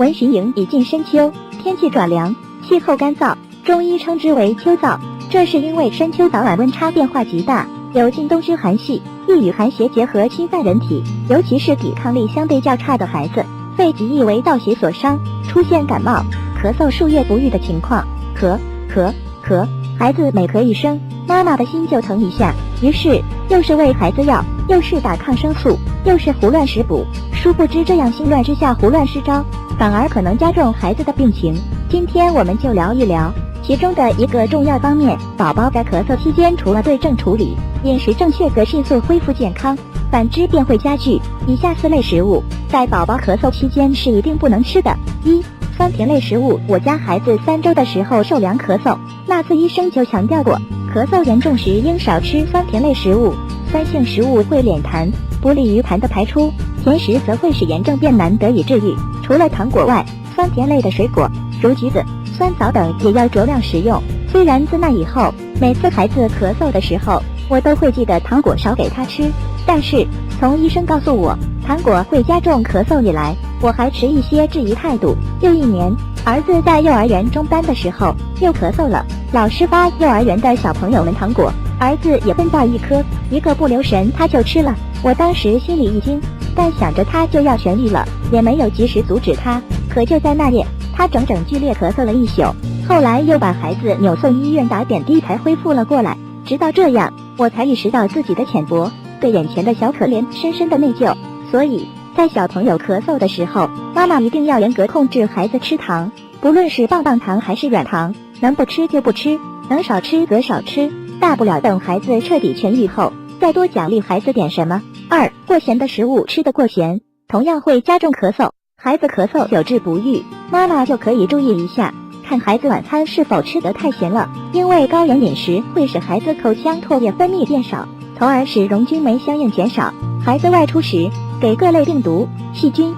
文巡营已近深秋，天气转凉，气候干燥，中医称之为秋燥。这是因为深秋早晚温差变化极大，有近冬之寒气，易与寒邪结合侵犯人体，尤其是抵抗力相对较差的孩子，肺极易为盗邪所伤，出现感冒、咳嗽数月不愈的情况。咳，孩子每咳一声，妈妈的心就疼一下，于是又是喂孩子药，又是打抗生素，又是胡乱食补，殊不知这样心乱之下胡乱施招，反而可能加重孩子的病情。今天我们就聊一聊其中的一个重要方面，宝宝在咳嗽期间除了对症处理，饮食正确可迅速恢复健康，反之便会加剧。以下4类食物在宝宝咳嗽期间是一定不能吃的。1、酸甜类食物。我家孩子3周的时候受凉咳嗽，那次医生就强调过，咳嗽严重时应少吃酸甜类食物，酸性食物会敛痰，不利于痰的排出，甜食则会使炎症变难得以治愈。除了糖果外，酸甜类的水果如橘子、酸枣等也要酌量食用。虽然自那以后，每次孩子咳嗽的时候，我都会记得糖果少给他吃，但是从医生告诉我糖果会加重咳嗽以来，我还持一些质疑态度。又1年，儿子在幼儿园中班的时候又咳嗽了，老师发幼儿园的小朋友们糖果，儿子也分到1颗，一个不留神他就吃了。我当时心里一惊，但想着他就要痊愈了，也没有及时阻止他。可就在那夜，他整整剧烈咳嗽了1宿，后来又把孩子扭送医院打点滴才恢复了过来。直到这样，我才意识到自己的浅薄，对眼前的小可怜深深的内疚。所以在小朋友咳嗽的时候，妈妈一定要严格控制孩子吃糖，不论是棒棒糖还是软糖，能不吃就不吃，能少吃则少吃，大不了等孩子彻底痊愈后再多奖励孩子点什么。2、过咸的食物。吃得过咸同样会加重咳嗽，孩子咳嗽久治不愈，妈妈就可以注意一下，看孩子晚餐是否吃得太咸了，因为高盐饮食会使孩子口腔唾液分泌变少，从而使溶菌酶相应减少。孩子外出时，给各类病毒、细菌、